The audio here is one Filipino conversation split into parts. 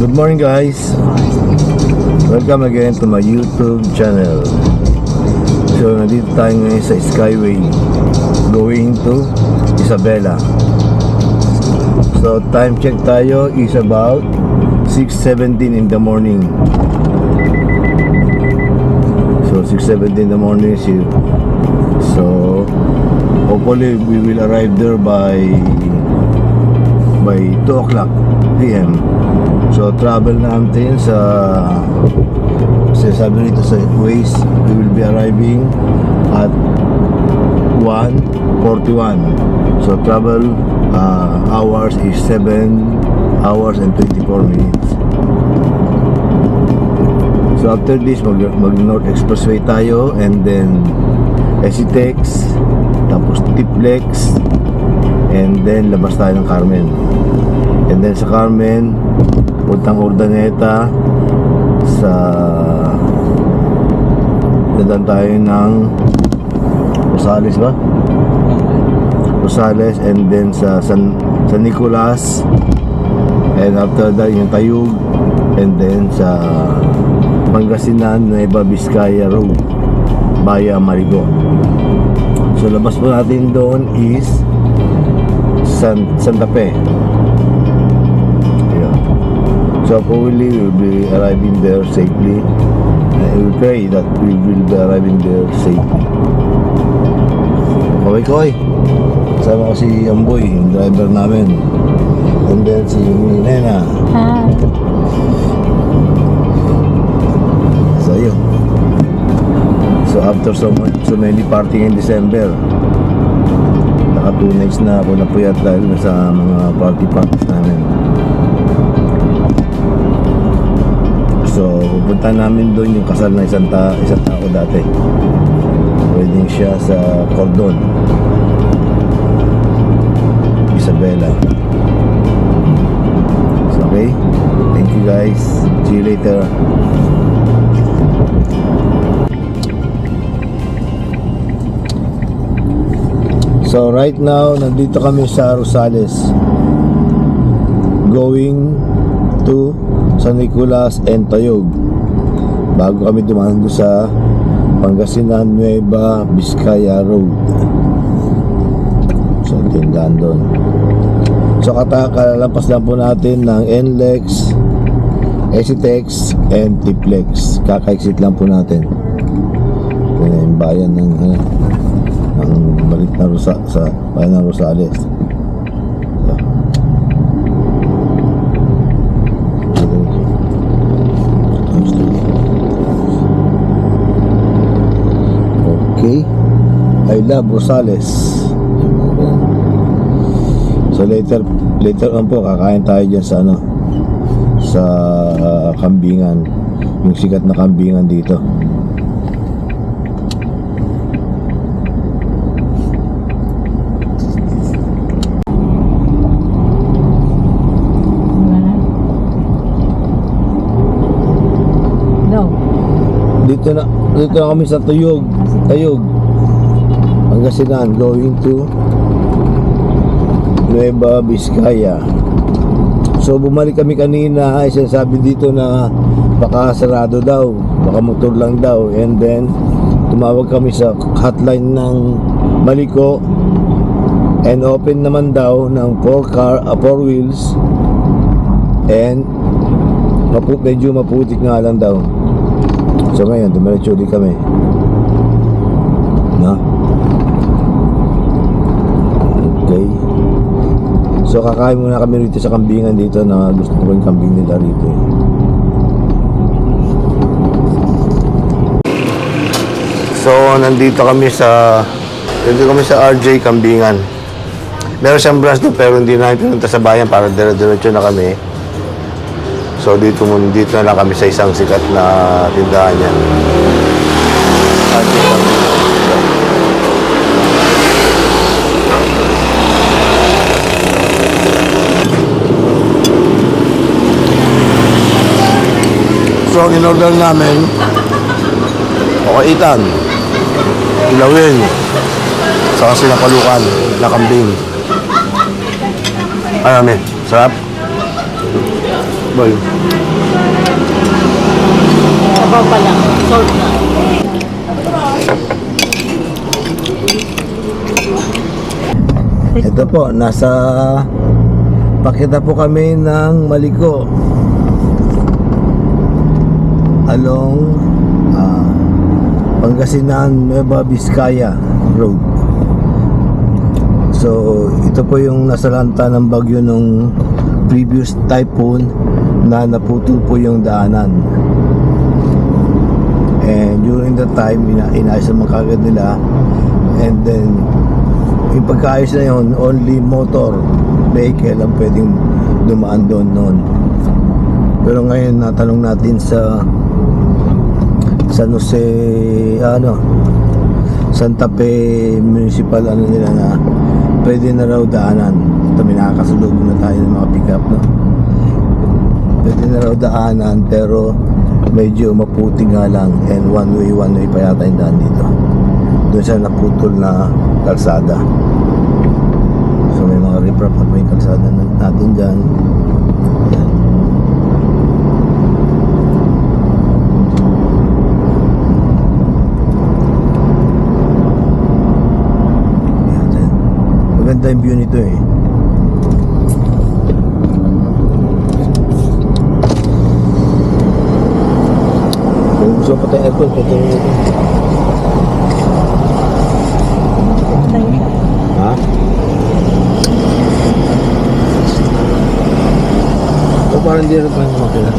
Good morning guys, welcome again to my YouTube channel. So nandito tayo ngayon sa Skyway going to Isabela. So time check tayo is about 6:17 in the morning. So 6:17 in the morning is here. So hopefully we will arrive there by 2 o'clock PM. So travel natin sa sabi nito sa Waze, we will be arriving at 1:41. So travel hours is 7 hours and 24 minutes. So after this mag North Expressway tayo, and then SCTEX, tapos Tiplex, and then labas tayo ng Carmen. And then sa Carmen puntang Urdaneta, sa dadaan tayo ng Rosales ba? Rosales, and then sa San Nicolas, and after that yung Tayug, and then sa Pangasinan, Nueva Vizcaya Road via Marigo. So labas po natin doon is Santa Fe. So hopefully we will be arriving there safely. I will pray that we will be arriving there safely. Koy, kasama ko si Amboy, yung driver namin. And then si Nena. Hi. So yun. So after so many partying in December, naka 2 nights na ako napuyat dahil sa mga parties namin. So pupunta namin doon yung kasal na isang tao dati. Wedding siya sa Cordon, Isabela. So okay, thank you guys, see you later. So right now nandito kami sa Rosales, going to San Nicolas and Tayug, bago kami dumaan sa Pangasinan, Nueva Vizcaya Road. So tindahan doon. So kalalampas lang po natin ng NLEX, SCTEX and Tiplex. Kaka-exit lang po natin. Yung bayan ng balik na sa bayan ng Rosales. Okay, I love Rosales. So later on po kakain tayo dyan sa sa kambingan, yung sikat na kambingan dito. Dito na kami sa Tayug, Pangasinan, going to Nueva Vizcaya. So bumalik kami kanina, ay sinasabi dito na baka sarado daw, baka motor lang daw, and then tumawag kami sa hotline ng Maliko, and open naman daw ng 4 wheels, and medyo maputik nga lang daw. So ngayon, dumiretso ulit kami. No? Okay. So kakain muna kami rito sa kambingan dito, na gusto ko yung kambing nila rito. So nandito kami sa RJ Kambingan. Meron siyang branch doon pero hindi na pinunta sa bayan para dire-diretso na kami. So dito na lang kami sa isang sikat na tindahan niya. So in-order namin okaitan, ilawin, saka sinapalukan na kambing. Ay, sarap. Boy. Sabaw pa lang. Salt na. Ito po, pakita po kami ng Maliko along Pangasinan Nueva Vizcaya Road. So ito po yung nasalanta ng bagyo nung previous typhoon na naputol po yung daanan, and during that time inayos naman kagad nila, and then yung pagkaayos na yun, only motor vehicle ang pwedeng dumaan doon noon. Pero ngayon natanong natin sa San Jose, Santa Fe Municipal, nila na pwede na raw daanan. Ito, may nakakasalubong na tayo ng mga pick up, no? Pwede na raw daanan, pero medyo maputi nga lang, and one way pa yata yung daan dito doon sa naputol na kalsada. So may mga riprap na po yung kalsada natin dyan. Yan. Maganda yung view nito eh. Kung gusto pa tayo aircon, pwede rin ito. Ha? O parang hindi rin pa yung makina.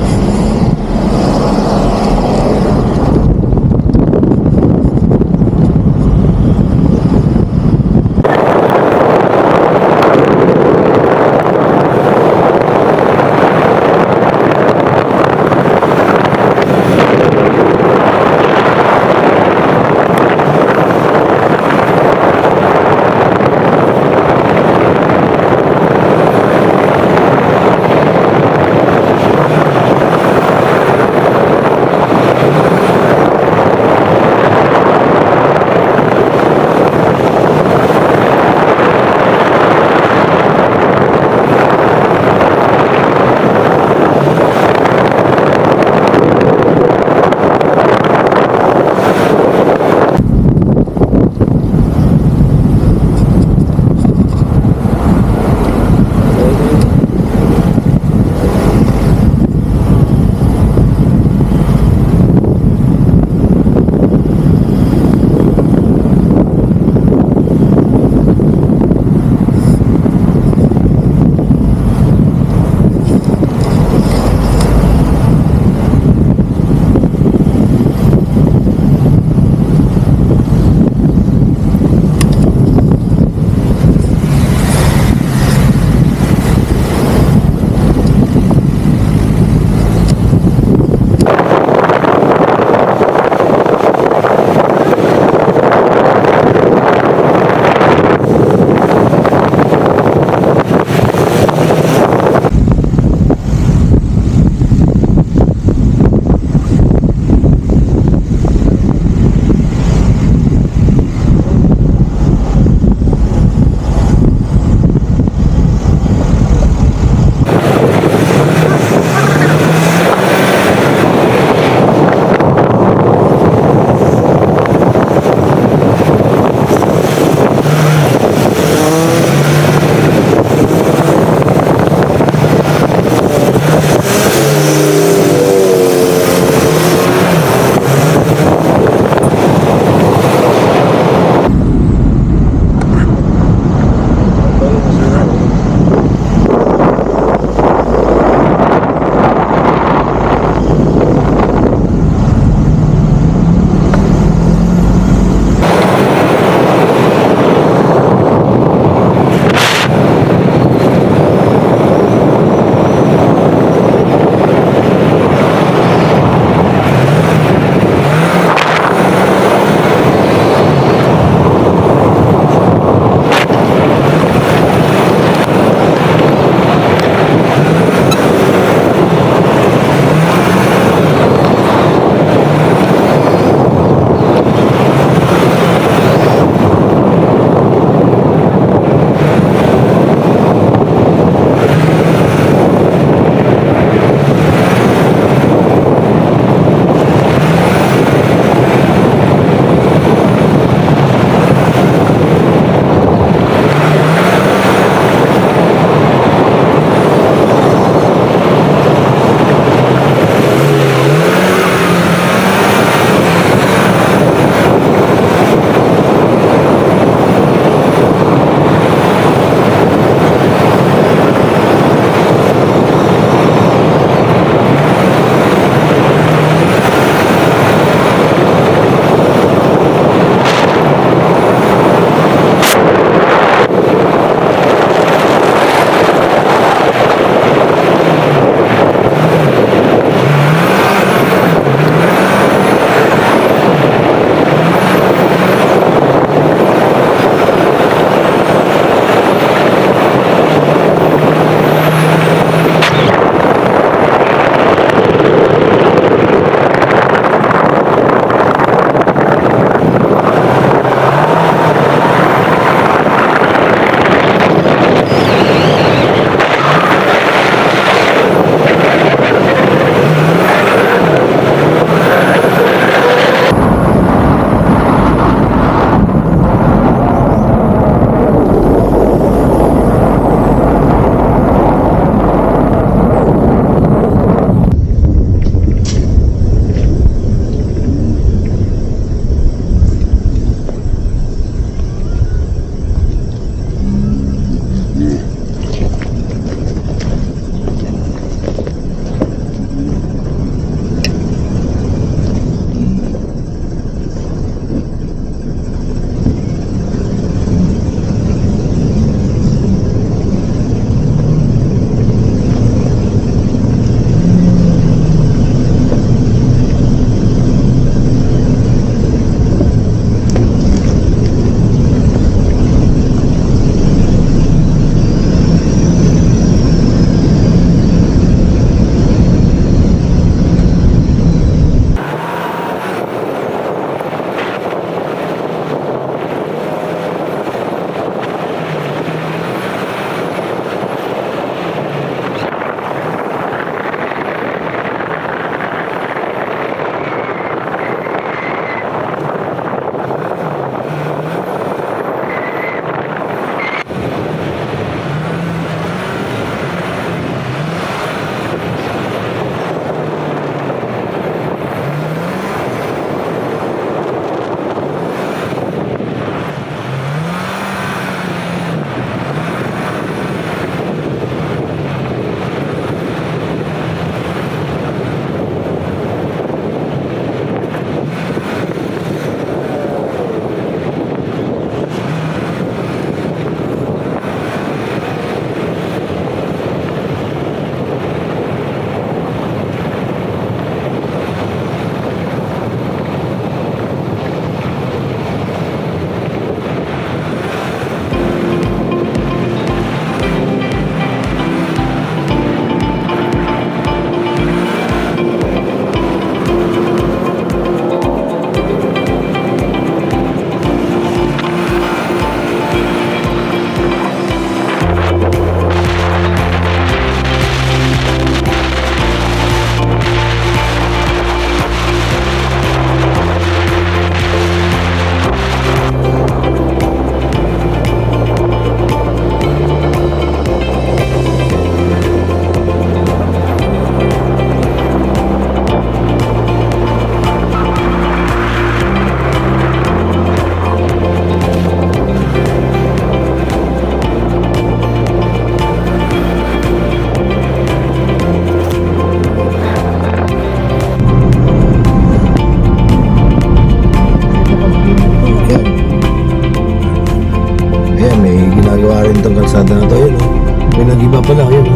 kalsada na to. Yun, oh. May nag-iba pala. Yun, oh.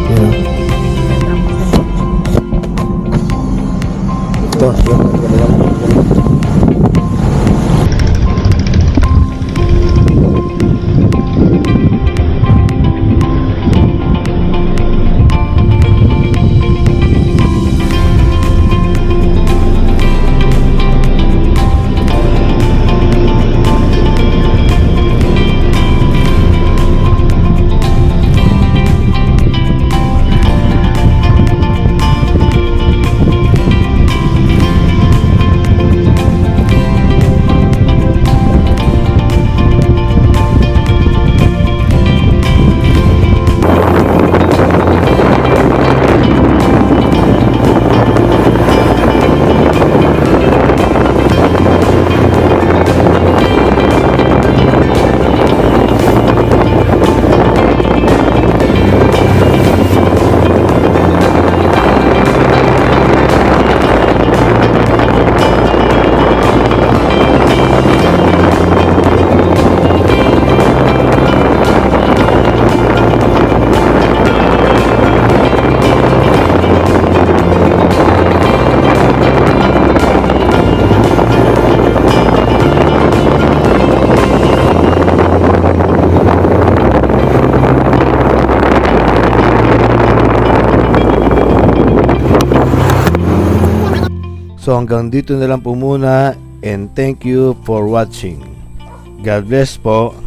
Yun, oh. Ito, yun. So hanggang dito na lang po muna and thank you for watching. God bless po.